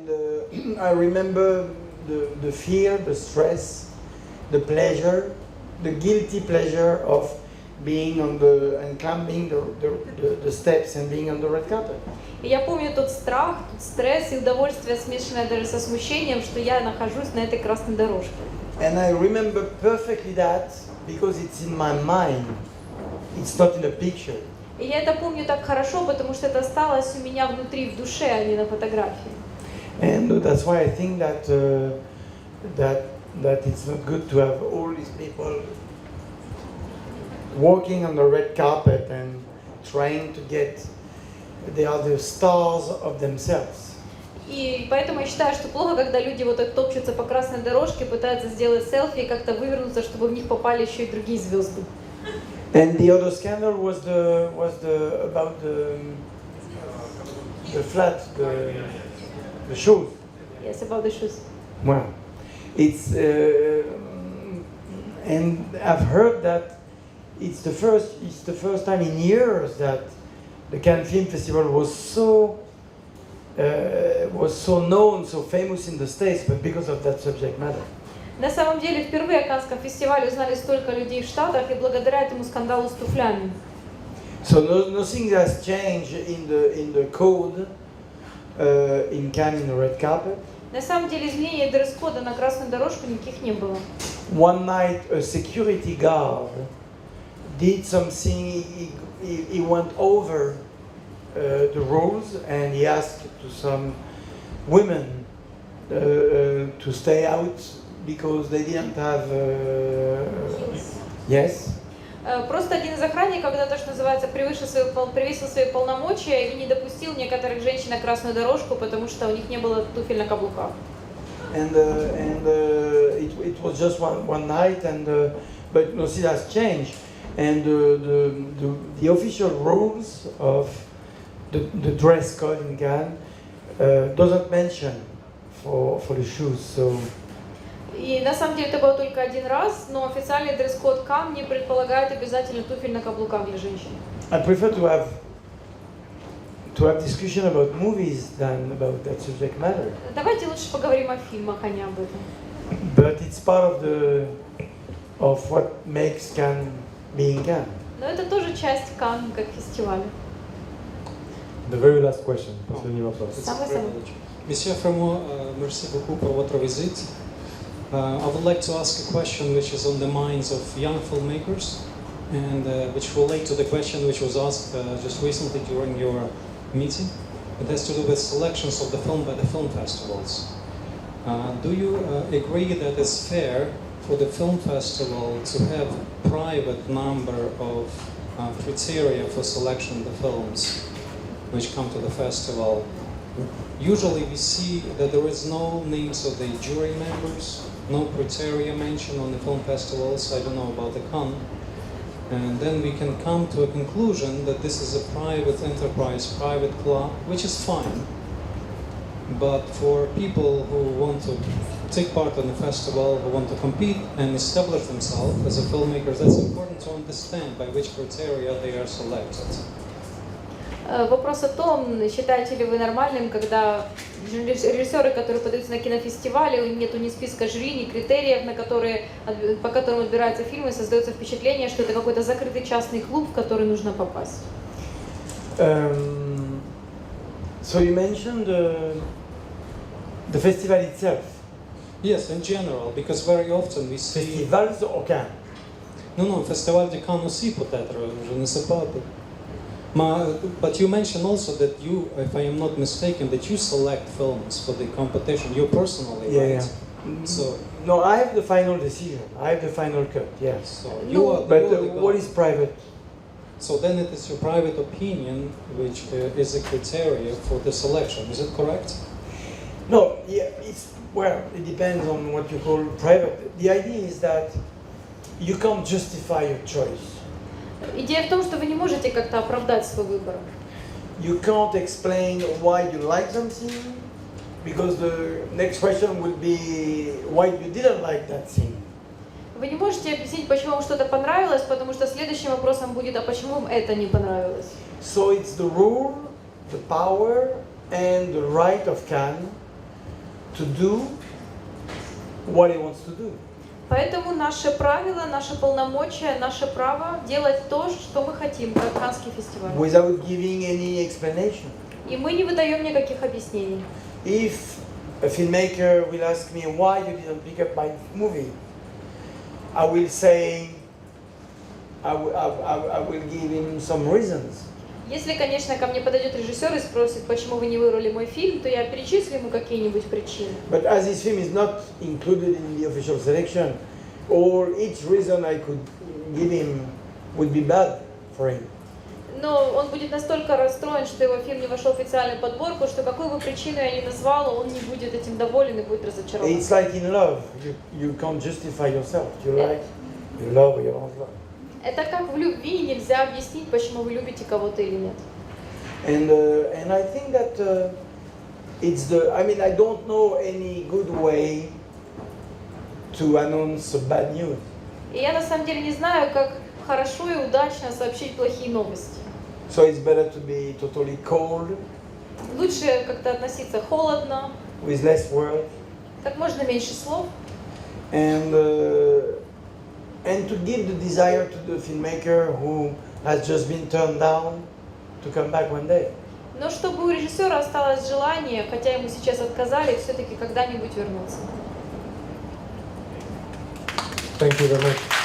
And I remember the fear, the stress, the pleasure, the guilty pleasure of being on and climbing the steps and being on the red carpet. И я помню тот страх, тот стресс и удовольствие, смешанное даже со смущением, что я нахожусь на этой красной дорожке. And I remember perfectly that because it's in my mind. It's not in a picture. И я это помню так хорошо, потому что это осталось у меня внутри, в душе, а не на фотографии. And that's why I think that it's not good to have all these people walking on the red carpet and trying to get. They are the stars of themselves. И поэтому я считаю, что плохо, когда люди вот так топчутся по красной дорожке, пытаются сделать селфи и как-то вывернуться, чтобы в них попали еще и другие звезды. And the other scandal was about the flat, the shoes. Yes, about the shoes. Well, it's and I've heard that it's the first time in years that the Cannes Film Festival was so known, so famous in the States, but because of that subject matter. На самом деле, впервые о Каннском фестивале узнали столько людей в Штатах, и благодаря этому скандалу с туфлями. So nothing has changed in the code in Cannes in the red carpet. На самом деле, изменения дресс-кода на красную дорожку никаких не было. One night, a security guard did something. He went over the rules and he asked to some women to stay out because they didn't have. Yes. Просто один из охранников, когда то, что называется, превысил свои полномочия и не допустил некоторых женщин на красную дорожку, потому что у них не было туфель на каблуках. And it was just one night, but no, see, has changed. And the official rules of the dress code in Cannes doesn't mention for the shoes. So. И на самом деле это было только один раз, но официальный дресс-код Cannes не предполагает обязательно туфель на каблуках для женщин. I prefer to have discussion about movies than about that subject matter. Давайте лучше поговорим о фильмах, а не об этом. But it's part of what makes Cannes being Cannes. Но это тоже часть Cannes как фестиваля. The very last question. Последний вопрос. Самый-самый. Monsieur Frémaux, merci beaucoup pour votre visite. I would like to ask a question which is on the minds of young filmmakers and which relate to the question which was asked just recently during your meeting. It has to do with selections of the film by the film festivals. Do you agree that it's fair for the film festival to have private number of criteria for selection of the films which come to the festival? Usually we see that there is no names of the jury members, no criteria mentioned on the film festivals. I don't know about the Cannes. And then we can come to a conclusion that this is a private enterprise, private club, which is fine. But for people who want to take part in the festival, who want to compete and establish themselves as a filmmakers, that's important to understand by which criteria they are selected. Вопрос о том, считаете ли вы нормальным, когда режиссеры, которые подаются на кинофестивале, у них нету ни списка жюри, ни критериев, по которым отбираются фильмы, создается впечатление, что это какой-то закрытый частный клуб, в который нужно попасть. So you mentioned the festival itself. Yes, in general, because very often we see... Festivals au Cannes? Non, Festival de Cannes aussi peut-être, je ne sais pas. But you mentioned also that you, if I am not mistaken, that you select films for the competition, you personally, right? Yeah. So no, I have the final decision. I have the final cut. Yes. So what is private? So then it is your private opinion which is a criteria for the selection. Is it correct? No. Yeah. It depends on what you call private. The idea is that you can't justify your choice. Идея в том, что вы не можете как-то оправдать свой выбор. You can't explain why you like something, because the next question will be why you didn't like that thing. Вы не можете объяснить, почему вам что-то понравилось, потому что следующим вопросом будет, а почему вам это не понравилось? So it's the rule, the power, and the right of Cannes to do what he wants to do. Поэтому наше правило, наше полномочия, наше право делать то, что мы хотим, как Каннский фестиваль. Without giving any explanation. И мы не выдаем никаких объяснений. If a filmmaker will ask me why you didn't pick up my movie, I will say, I will give him some reasons. Если, конечно, ко мне подойдет режиссер и спросит, почему вы не выбрали мой фильм, то я перечислю ему какие-нибудь причины. But as this film is not included in the official selection, each reason I could give him would be bad for him. Но он будет настолько расстроен, что его фильм не вошел в официальную подборку, что какую бы причину я ни назвала, он не будет этим доволен и будет разочарован. It's like in love. You can't justify yourself. You like, you love, or you don't love. Это как в любви, нельзя объяснить, почему вы любите кого-то или нет. And I think that it's the. I mean, I don't know any good way to announce bad news. И я на самом деле не знаю, как хорошо и удачно сообщить плохие новости. So it's better to be totally cold, Лучше как-то относиться холодно, with less words, как можно меньше слов, and to give the desire to the filmmaker who has just been turned down to come back one day. но чтобы у режиссера осталось желание, хотя ему сейчас отказали, все-таки когда-нибудь вернуться. Thank you very much.